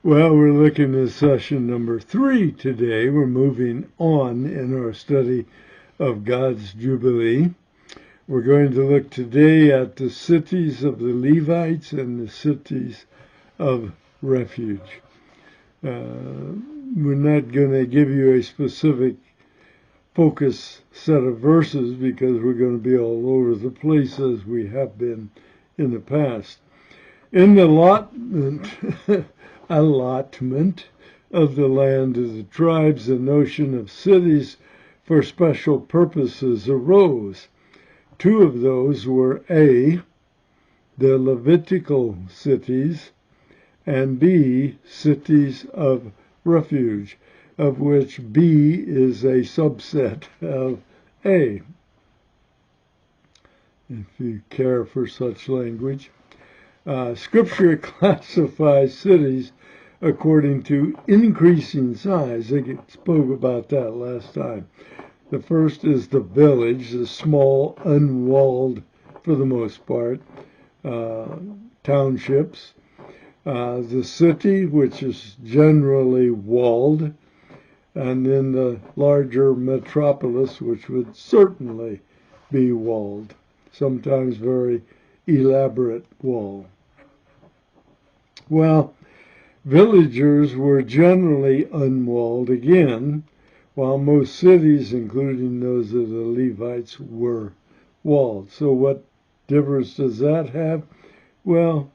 Well, we're looking at session number 3 today. We're moving on in our study of God's Jubilee. We're going to look today at the cities of the Levites and the cities of refuge. We're not going to give you a specific focus set of verses because we're going to be all over the place as we have been in the past. In the allotment of the land of the tribes, the notion of cities for special purposes arose. 2 of those were A, the Levitical cities, and B, cities of refuge, of which B is a subset of A, if you care for such language. Scripture classifies cities according to increasing size. I spoke about that last time. The first is the village, the small, unwalled, for the most part, townships. The city, which is generally walled, and then the larger metropolis, which would certainly be walled, sometimes very elaborate wall. Well, villagers were generally unwalled again, while most cities, including those of the Levites, were walled. So what difference does that have? Well,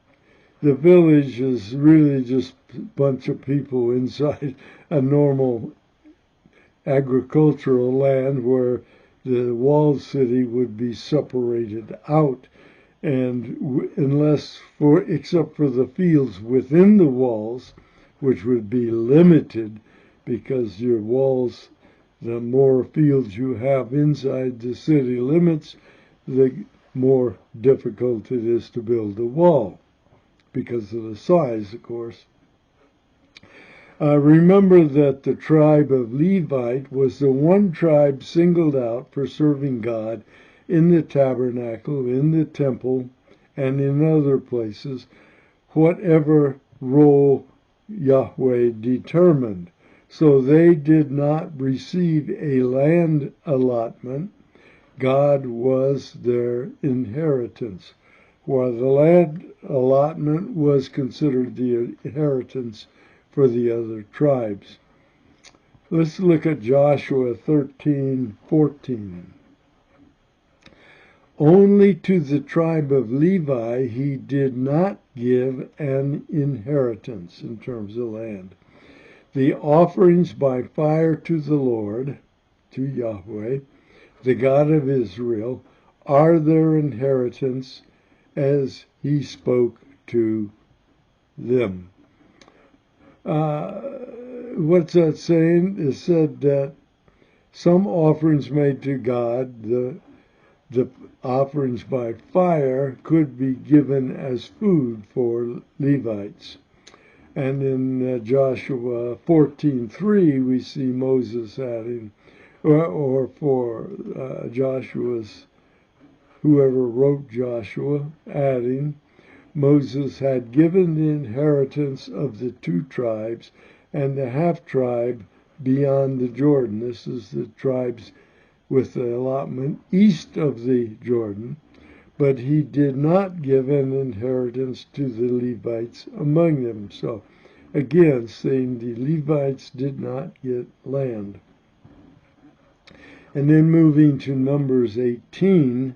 the village is really just a bunch of people inside a normal agricultural land where the walled city would be separated out. And except for the fields within the walls, which would be limited because your walls, the more fields you have inside the city limits, the more difficult it is to build a wall because of the size, of course. Remember that the tribe of Levite was the one tribe singled out for serving God in the tabernacle, in the temple, and in other places, whatever role Yahweh determined. So they did not receive a land allotment. God was their inheritance, while the land allotment was considered the inheritance for the other tribes. Let's look at Joshua 13:14. Only to the tribe of Levi he did not give an inheritance in terms of land. The offerings by fire to the Lord, to Yahweh, the God of Israel, are their inheritance as he spoke to them. What's that saying? It said that some offerings made to God, the offerings by fire, could be given as food for Levites. And in Joshua 14:3, we see Moses adding, or for Joshua's, whoever wrote Joshua, adding, Moses had given the inheritance of the 2 tribes and the half-tribe beyond the Jordan. This is the tribes with the allotment east of the Jordan, but he did not give an inheritance to the Levites among them. So, again, saying the Levites did not get land. And then moving to Numbers 18,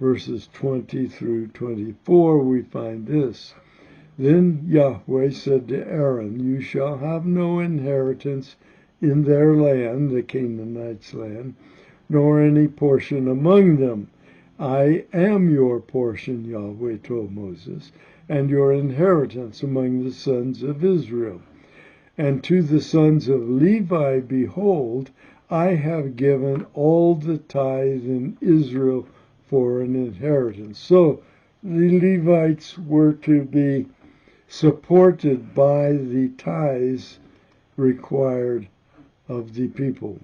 verses 20 through 24, we find this. Then Yahweh said to Aaron, you shall have no inheritance in their land, the Canaanites' land, nor any portion among them. I am your portion, Yahweh told Moses, and your inheritance among the sons of Israel. And to the sons of Levi, behold, I have given all the tithe in Israel for an inheritance. So the Levites were to be supported by the tithes required of the people.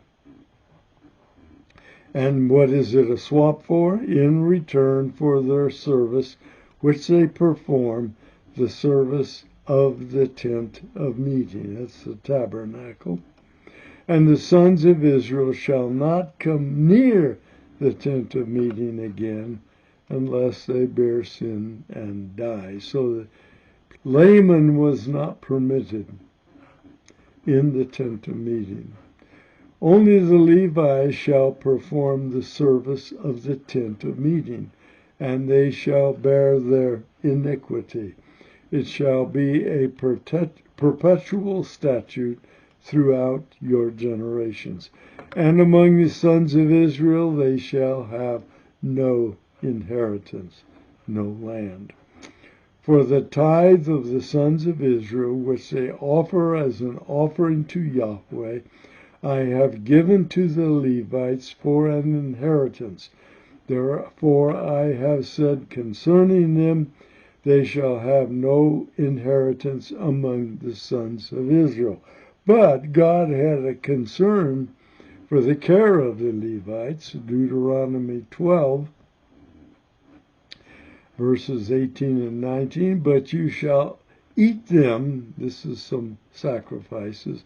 And what is it a swap for? In return for their service, which they perform, the service of the tent of meeting. That's the tabernacle. And the sons of Israel shall not come near the tent of meeting again unless they bear sin and die. So that layman was not permitted in the tent of meeting. Only the Levites shall perform the service of the tent of meeting, and they shall bear their iniquity. It shall be a perpetual statute throughout your generations. And among the sons of Israel they shall have no inheritance, no land. For the tithe of the sons of Israel, which they offer as an offering to Yahweh, I have given to the Levites for an inheritance. Therefore I have said concerning them, they shall have no inheritance among the sons of Israel. But God had a concern for the care of the Levites. Deuteronomy 12, verses 18 and 19. But you shall eat them, this is some sacrifices,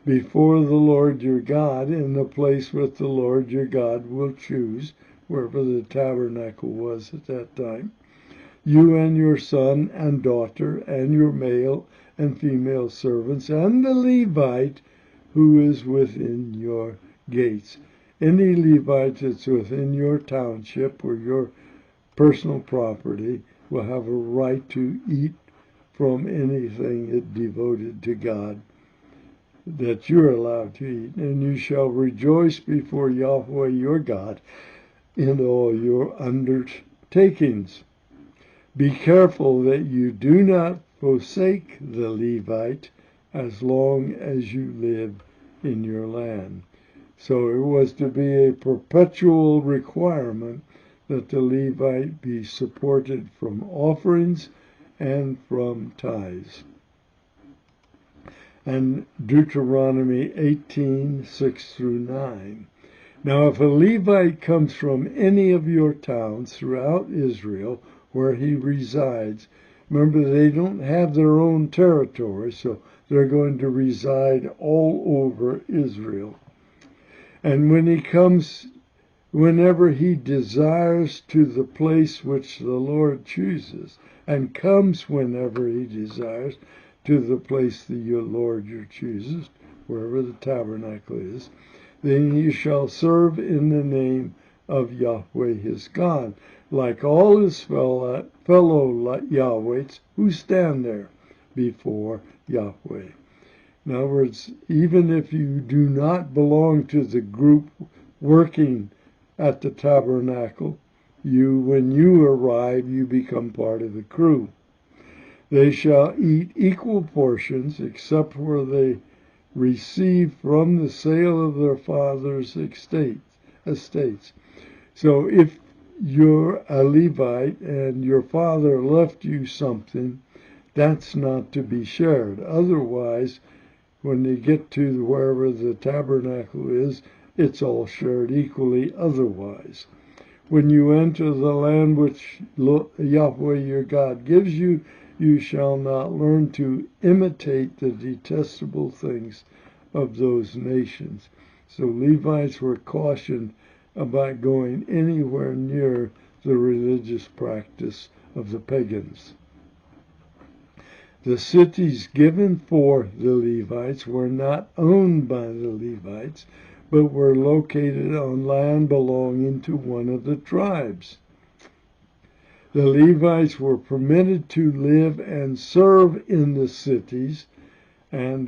before the Lord your God in the place which the Lord your God will choose, wherever the tabernacle was at that time. You and your son and daughter and your male and female servants and the Levite who is within your gates. Any Levite that's within your township or your personal property will have a right to eat from anything devoted to God that you're allowed to eat. And you shall rejoice before Yahweh your God in all your undertakings. Be careful that you do not forsake the Levite as long as you live in your land. So it was to be a perpetual requirement that the Levite be supported from offerings and from tithes. And Deuteronomy 18, 6 through 9. Now if a Levite comes from any of your towns throughout Israel where he resides, remember they don't have their own territory, so they're going to reside all over Israel. And when he comes, whenever he desires to the place which the Lord chooses, and comes whenever he desires to the place that your Lord your chooses, wherever the tabernacle is, then you shall serve in the name of Yahweh his God, like all his fellow Yahwehs who stand there before Yahweh. In other words, even if you do not belong to the group working at the tabernacle, when you arrive, you become part of the crew. They shall eat equal portions, except where they receive from the sale of their father's estates. So if you're a Levite and your father left you something, that's not to be shared. Otherwise, when they get to wherever the tabernacle is, it's all shared equally otherwise. When you enter the land which Yahweh your God gives you, you shall not learn to imitate the detestable things of those nations. So Levites were cautioned about going anywhere near the religious practice of the pagans. The cities given for the Levites were not owned by the Levites, but were located on land belonging to one of the tribes. The Levites were permitted to live and serve in the cities, and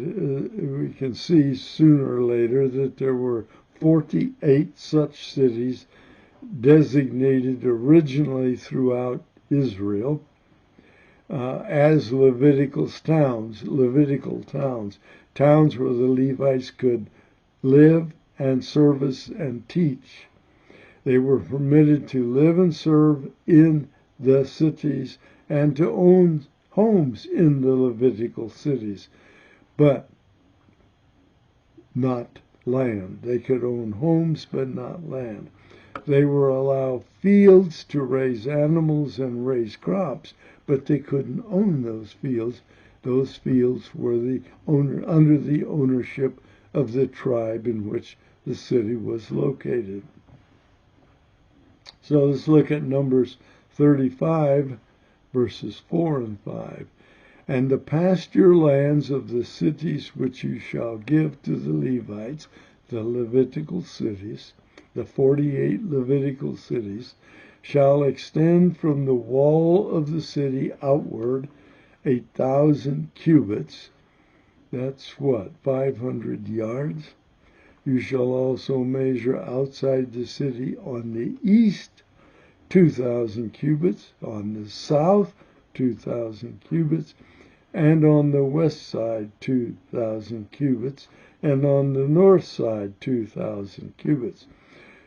we can see sooner or later that there were 48 such cities designated originally throughout Israel as Levitical towns, towns where the Levites could live and service and teach. They were permitted to live and serve in the cities and to own homes in the Levitical cities, but not land. They could own homes, but not land. They were allowed fields to raise animals and raise crops, but they couldn't own those fields. those fields were under the ownership of the tribe in which the city was located. So let's look at Numbers 35, verses 4 and 5. And the pasture lands of the cities which you shall give to the Levites, the Levitical cities, the 48 Levitical cities, shall extend from the wall of the city outward 1,000 cubits. That's what, 500 yards? You shall also measure outside the city on the east 2,000 cubits, on the south 2,000 cubits, and on the west side 2,000 cubits, and on the north side 2,000 cubits.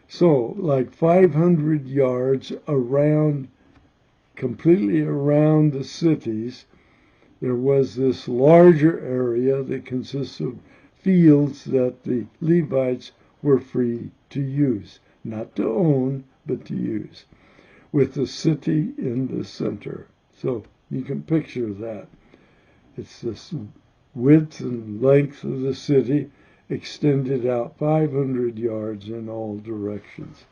So, like 500 yards around, completely around the cities, there was this larger area that consists of fields that the Levites were free to use, not to own, but to use, with the city in the center. So you can picture that. It's this width and length of the city extended out 500 yards in all directions.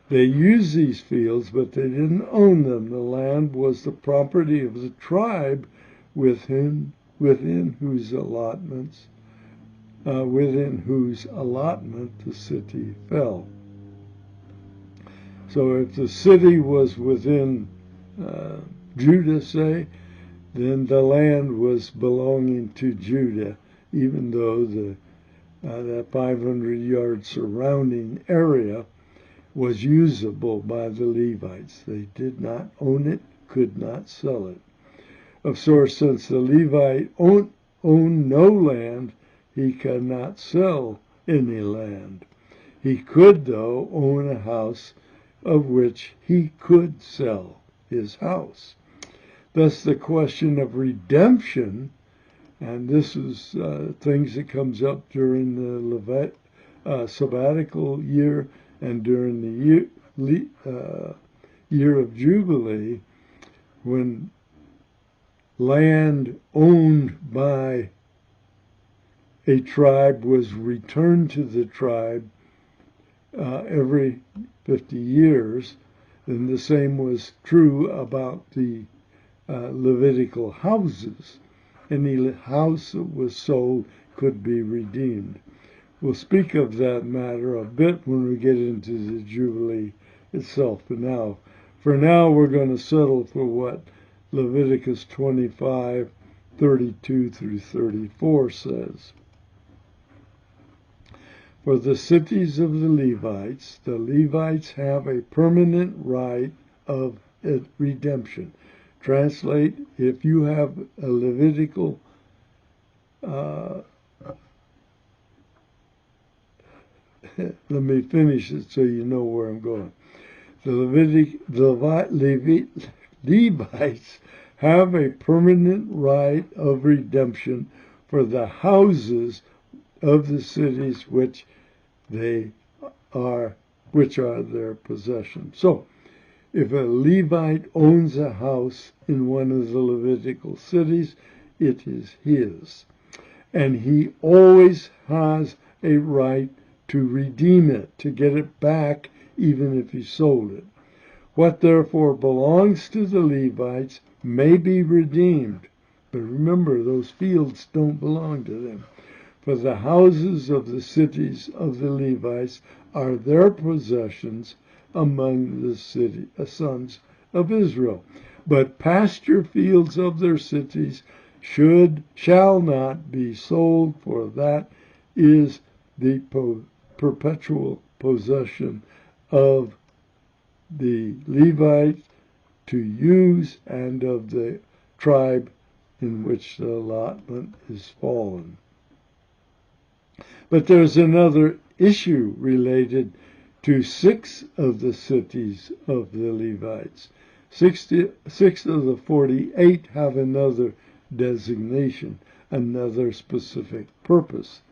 They used these fields, but they didn't own them. The land was the property of the tribe within whose allotment the city fell. So if the city was within Judah, say, then the land was belonging to Judah, even though that 500-yard surrounding area was usable by the Levites. They did not own it, could not sell it. Of course, since the Levite owned no land, he could not sell any land. He could, though, own a house of which he could sell his house. Thus, the question of redemption, and this is things that comes up during the sabbatical year and during the year of Jubilee, when land owned by a tribe was returned to the tribe every 50 years, and the same was true about the Levitical houses. Any house that was sold could be redeemed. We'll speak of that matter a bit when we get into the Jubilee itself. But for now, we're going to settle for what Leviticus 25:32 through 34 says. For the cities of the Levites have a permanent right of redemption. Translate, if you have a Levitical let me finish it so you know where I'm going. The Levites have a permanent right of redemption for the houses of the cities which are their possession. So, if a Levite owns a house in one of the Levitical cities, it is his. And he always has a right to redeem it, to get it back, even if he sold it. What therefore belongs to the Levites may be redeemed. But remember, those fields don't belong to them. For the houses of the cities of the Levites are their possessions among the sons of Israel. But pasture fields of their cities shall not be sold, for that is the perpetual possession of the Levites to use and of the tribe in which the allotment is fallen. But there's another issue related to 6 of the cities of the Levites. 6 of the 48 have another designation, another specific purpose.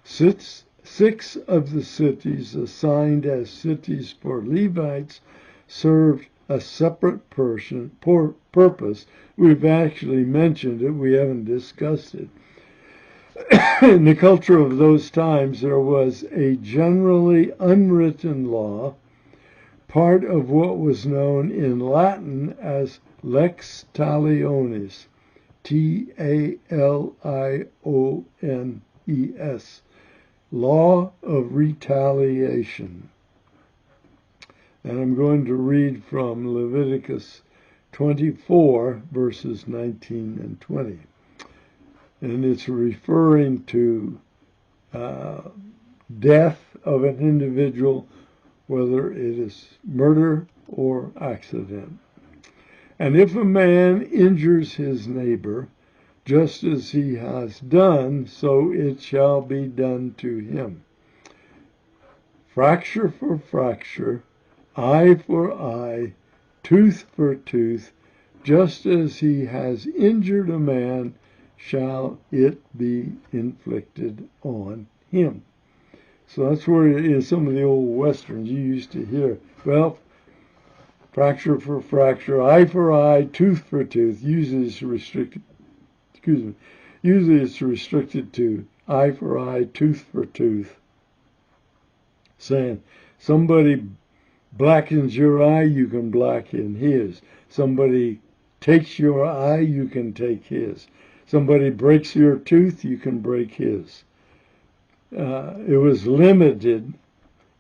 6 of the cities assigned as cities for Levites served a separate purpose. We've actually mentioned it, we haven't discussed it. In the culture of those times, there was a generally unwritten law, part of what was known in Latin as lex talionis, Taliones, law of retaliation. And I'm going to read from Leviticus 24, verses 19 and 20. And it's referring to death of an individual, whether it is murder or accident. And if a man injures his neighbor, just as he has done, so it shall be done to him. Fracture for fracture, eye for eye, tooth for tooth, just as he has injured a man, shall it be inflicted on him. So that's where in some of the old westerns you used to hear, well, fracture for fracture, eye for eye, tooth for tooth. Usually it's restricted to eye for eye, tooth for tooth. Saying somebody blackens your eye, you can blacken his. Somebody takes your eye, you can take his. Somebody breaks your tooth, you can break his. It was limited.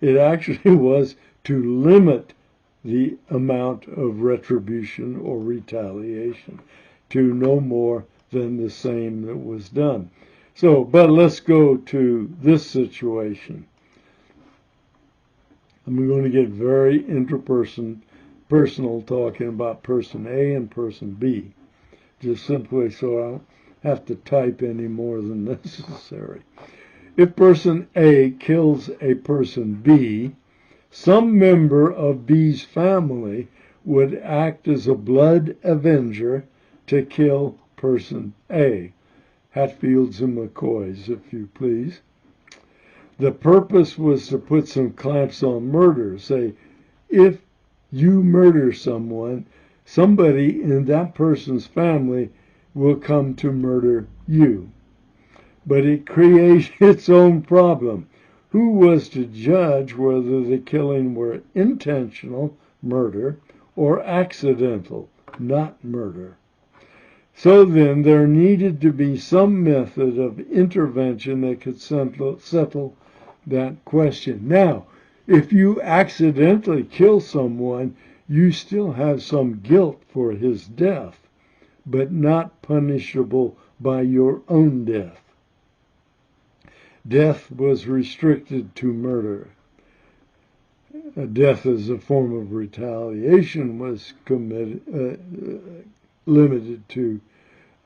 It actually was to limit the amount of retribution or retaliation to no more than the same that was done. So, but let's go to this situation. I'm going to get very personal talking about person A and person B, just simply so I don't have to type any more than necessary. If person A kills a person B, some member of B's family would act as a blood avenger to kill person A. Hatfields and McCoys, if you please. The purpose was to put some clamps on murder. Say, if you murder someone, somebody in that person's family will come to murder you. But it creates its own problem. Who was to judge whether the killing were intentional, murder, or accidental, not murder? So then there needed to be some method of intervention that could settle that question. Now, if you accidentally kill someone, you still have some guilt for his death, but not punishable by your own death. Death was restricted to murder. Death as a form of retaliation was limited to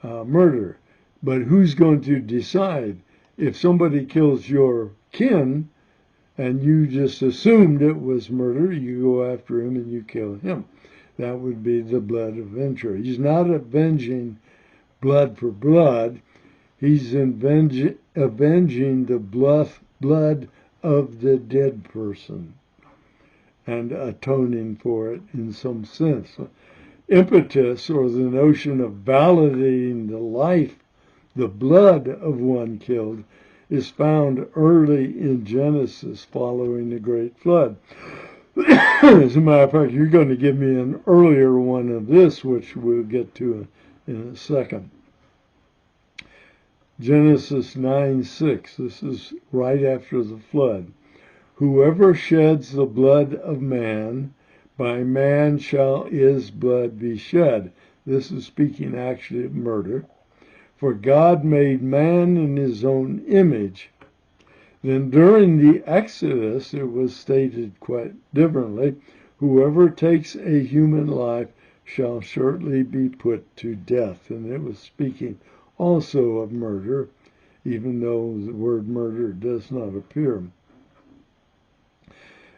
murder. But who's going to decide? If somebody kills your kin and you just assumed it was murder, you go after him and you kill him. That would be the blood avenger. He's not avenging blood for blood. He's avenging the blood of the dead person and atoning for it in some sense. Impetus, or the notion of validating the life, the blood of one killed, is found early in Genesis following the Great Flood. As a matter of fact, you're going to give me an earlier one of this, which we'll get to in a second. Genesis 9:6. This is right after the flood. Whoever sheds the blood of man, by man shall his blood be shed. This is speaking actually of murder. For God made man in his own image. Then during the Exodus, it was stated quite differently. Whoever takes a human life shall shortly be put to death. And it was speaking also of murder, even though the word murder does not appear.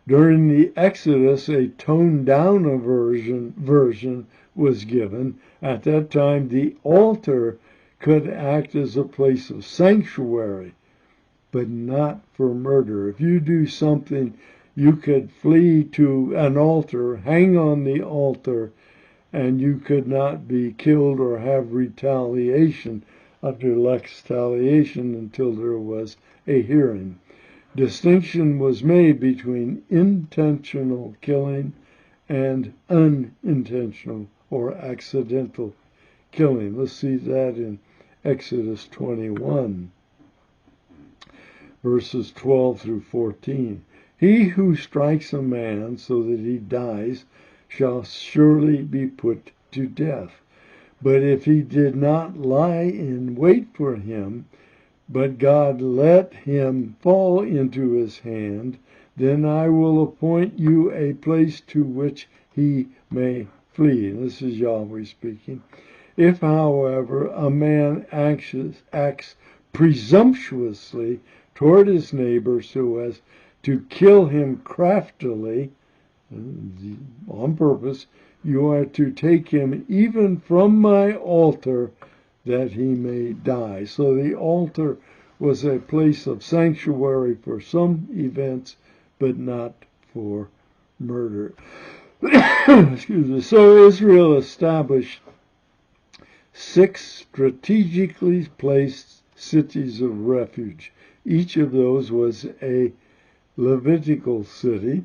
During the Exodus, a toned-down version was given. At that time, the altar could act as a place of sanctuary, but not for murder. If you do something You could flee to an altar, hang on the altar, and you could not be killed or have retaliation under lex talionis until there was a hearing. Distinction was made between intentional killing and unintentional or accidental killing. Let's see that in Exodus 21, verses 12 through 14. He who strikes a man so that he dies shall surely be put to death. But if he did not lie in wait for him, but God let him fall into his hand, then I will appoint you a place to which he may flee. And this is Yahweh speaking. If, however, a man acts presumptuously toward his neighbor so as to kill him craftily, on purpose, you are to take him even from my altar that he may die. So the altar was a place of sanctuary for some events, but not for murder. Excuse me. So Israel established 6 strategically placed cities of refuge. Each of those was a Levitical city,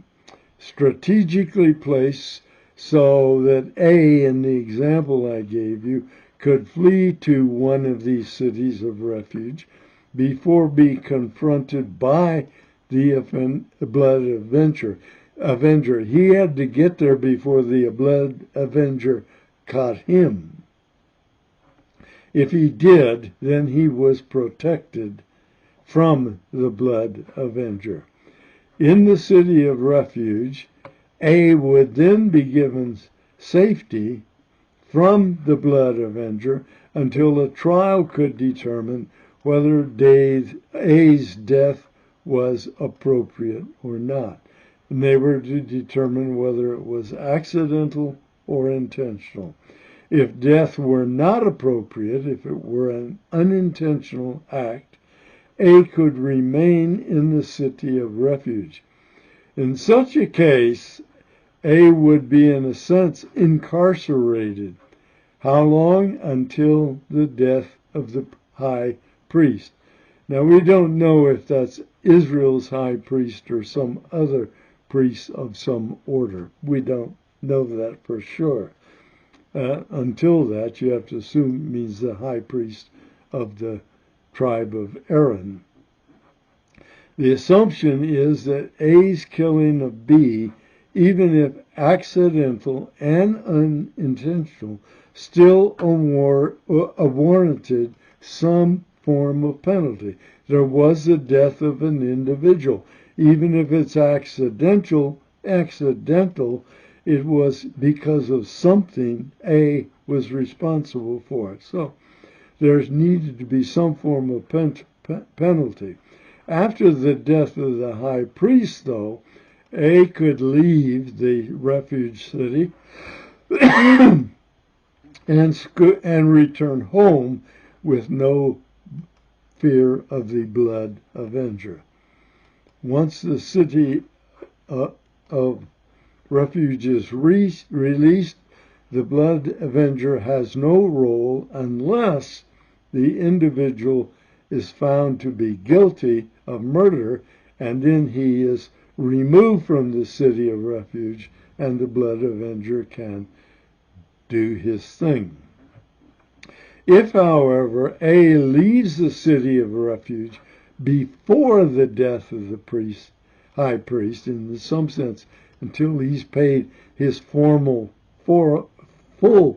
strategically placed so that A, in the example I gave you, could flee to one of these cities of refuge before being confronted by the blood avenger. He had to get there before the blood avenger caught him. If he did, then he was protected from the blood avenger. In the city of refuge, A would then be given safety from the blood avenger until a trial could determine whether A's death was appropriate or not. And they were to determine whether it was accidental or intentional. If death were not appropriate, if it were an unintentional act, A could remain in the city of refuge. In such a case, A would be, in a sense, incarcerated. How long? Until the death of the high priest. Now, we don't know if that's Israel's high priest or some other priest of some order. We don't know that for sure. Until that, you have to assume it means the high priest of the tribe of Aaron. The assumption is that A's killing of B, even if accidental and unintentional, still warranted some form of penalty. There was the death of an individual. Even if it's accidental, it was because of something A was responsible for it. So there's needed to be some form of penalty. After the death of the high priest, though, A could leave the refuge city and return home with no fear of the blood avenger. Once the city of refuge is released, the blood avenger has no role unless the individual is found to be guilty of murder, and then he is removed from the city of refuge, and the blood avenger can do his thing. If, however, A leaves the city of refuge before the death of the high priest, in some sense, until he's paid his full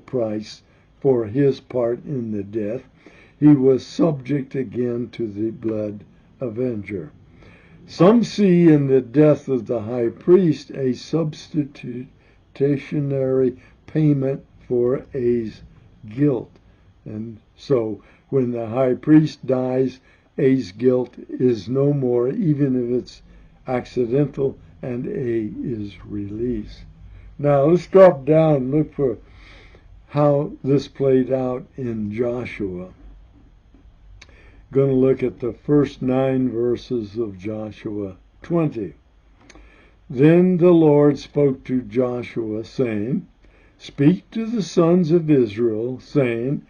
price for his part in the death, he was subject again to the blood avenger. Some see in the death of the high priest a substitutionary payment for A's guilt. And so when the high priest dies, A's guilt is no more, even if it's accidental, and A is released. Now let's drop down and look for how this played out in Joshua. Going to look at the first 9 verses of Joshua 20. Then the Lord spoke to Joshua, saying, Speak to the sons of Israel, saying,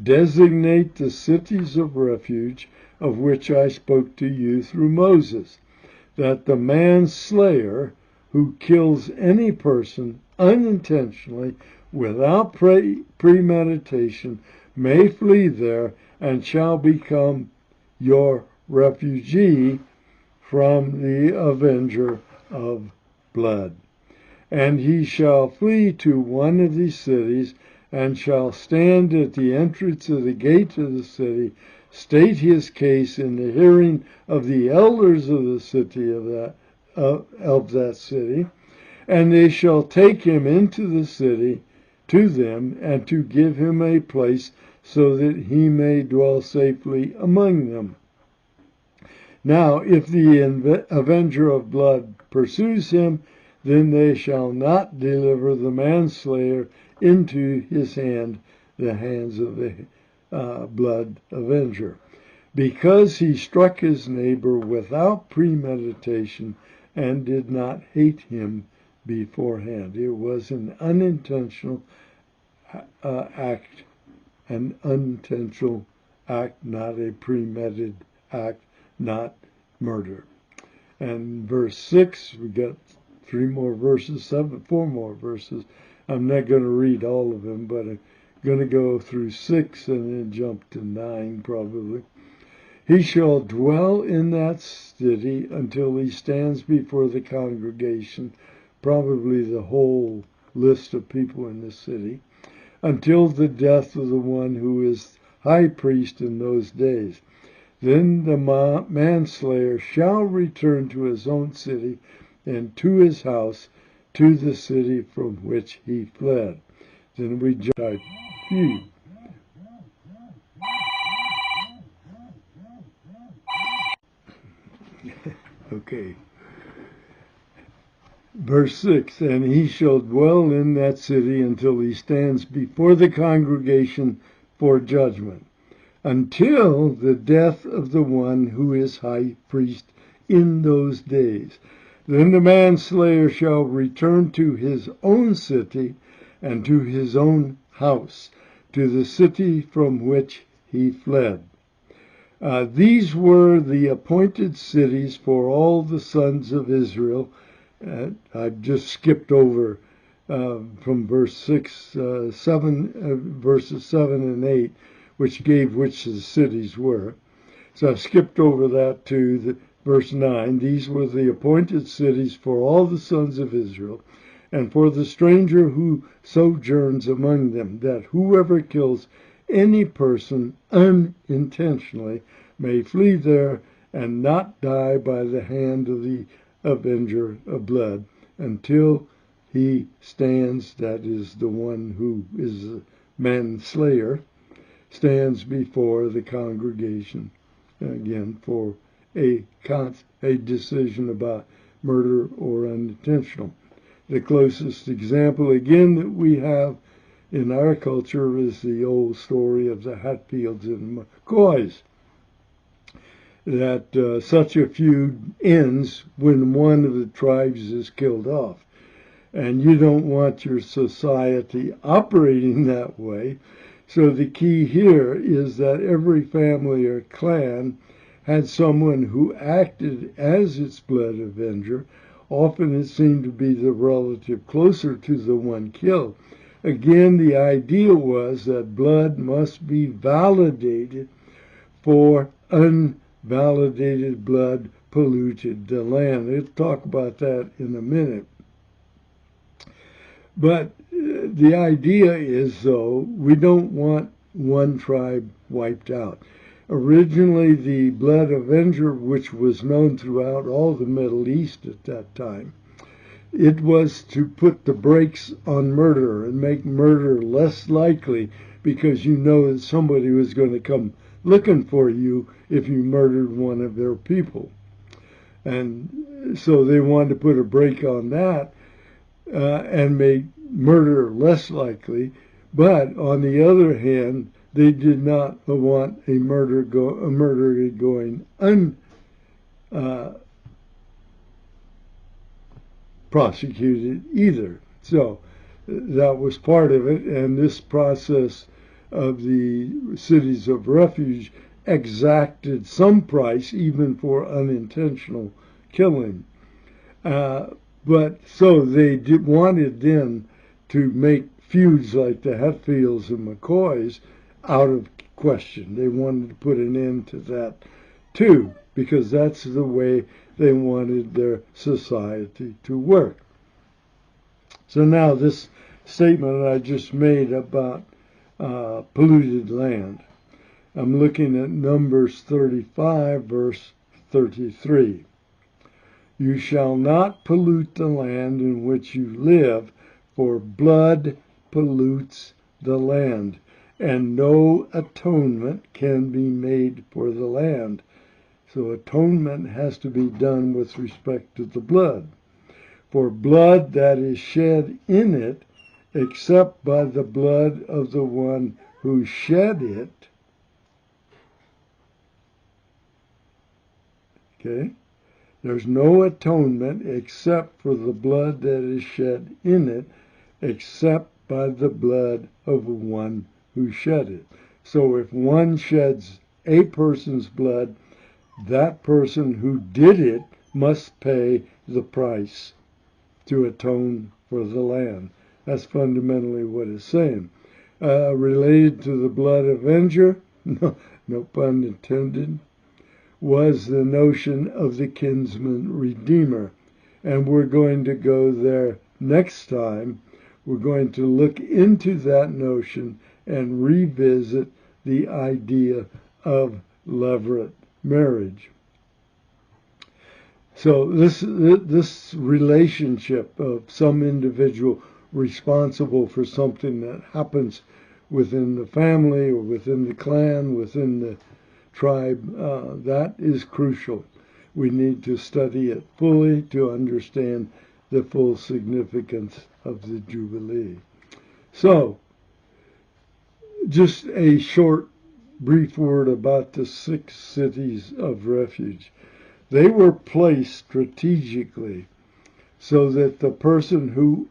Designate the cities of refuge of which I spoke to you through Moses, that the manslayer who kills any person unintentionally without premeditation may flee there and shall become your refugee from the avenger of blood. And he shall flee to one of these cities, and shall stand at the entrance of the gate of the city, state his case in the hearing of the elders of the city of that city, and they shall take him into the city to them, and to give him a place so that he may dwell safely among them. Now, if the avenger of blood pursues him, then they shall not deliver the manslayer into his hand, the hands of the blood avenger, because he struck his neighbor without premeditation and did not hate him beforehand. It was an unintentional act, not a premeditated act, not murder. And verse 6, we got four more verses. I'm not going to read all of them, but I'm going to go through 6 and then jump to 9 probably. He shall dwell in that city until he stands before the congregation, probably the whole list of people in the city, until the death of the one who is high priest in those days. Then the manslayer shall return to his own city and to his house, to the city from which he fled. Then we jump. Okay. Verse 6, and he shall dwell in that city until he stands before the congregation for judgment, until the death of the one who is high priest in those days. Then the manslayer shall return to his own city and to his own house, to the city from which he fled. These were the appointed cities for all the sons of Israel. I've just skipped over from verse 6, 7, verses 7 and 8, which gave which the cities were. So I've skipped over that to verse 9. These were the appointed cities for all the sons of Israel, and for the stranger who sojourns among them, that whoever kills any person unintentionally may flee there and not die by the hand of the avenger of blood, until he stands, that is the one who is the manslayer, stands before the congregation again for a decision about murder or unintentional. The closest example again that we have in our culture is the old story of the Hatfields and McCoys, that such a feud ends when one of the tribes is killed off. And you don't want your society operating that way. So the key here is that every family or clan had someone who acted as its blood avenger. Often it seemed to be the relative closer to the one killed. Again, the idea was that blood must be validated, for unvalidated blood polluted the land. We'll talk about that in a minute. But the idea is, though, we don't want one tribe wiped out. Originally, the blood avenger, which was known throughout all the Middle East at that time, it was to put the brakes on murder and make murder less likely, because you know that somebody was going to come looking for you if you murdered one of their people. And so they wanted to put a brake on that and make murder less likely. But on the other hand, they did not want a murder going prosecuted either. So that was part of it, and this process of the cities of refuge exacted some price even for unintentional killing. But so they wanted then to make feuds like the Hatfields and McCoys out of question. They wanted to put an end to that too, because that's the way they wanted their society to work. So now this statement I just made about polluted land. I'm looking at Numbers 35, verse 33. You shall not pollute the land in which you live, for blood pollutes the land, and no atonement can be made for the land. So atonement has to be done with respect to the blood. For blood that is shed in it, except by the blood of the one who shed it, okay? There's no atonement except for the blood that is shed in it, except by the blood of the one who shed it. So if one sheds a person's blood, that person who did it must pay the price to atone for the land. That's fundamentally what it's saying. Related to the blood avenger, no pun intended, was the notion of the kinsman redeemer. And we're going to go there next time. We're going to look into that notion and revisit the idea of levirate marriage. So this relationship of some individual responsible for something that happens within the family or within the clan, within the tribe, that is crucial. We need to study it fully to understand the full significance of the Jubilee. So, just a short, brief word about the 6 cities of refuge. They were placed strategically so that the person who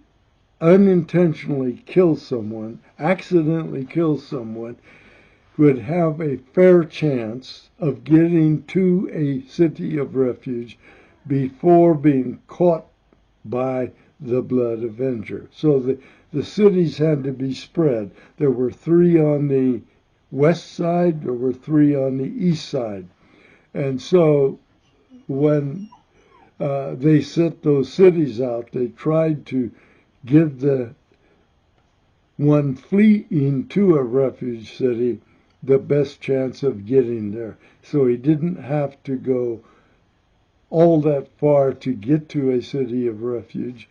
unintentionally kills someone, accidentally kills someone, would have a fair chance of getting to a city of refuge before being caught by the blood avenger. So the cities had to be spread. There were 3 on the west side, there were 3 on the east side. And so when they set those cities out, they tried to give the one fleeing to a refuge city the best chance of getting there. So he didn't have to go all that far to get to a city of refuge.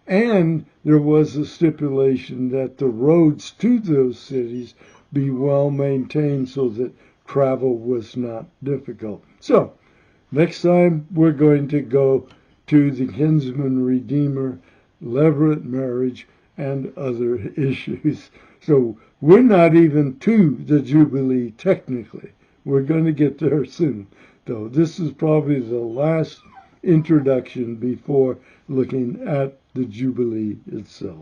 And there was a stipulation that the roads to those cities be well maintained so that travel was not difficult. So, next time we're going to go to the kinsman redeemer, levirate marriage, and other issues. So we're not even to the Jubilee technically. We're going to get there soon, though. This is probably the last introduction before looking at the Jubilee itself.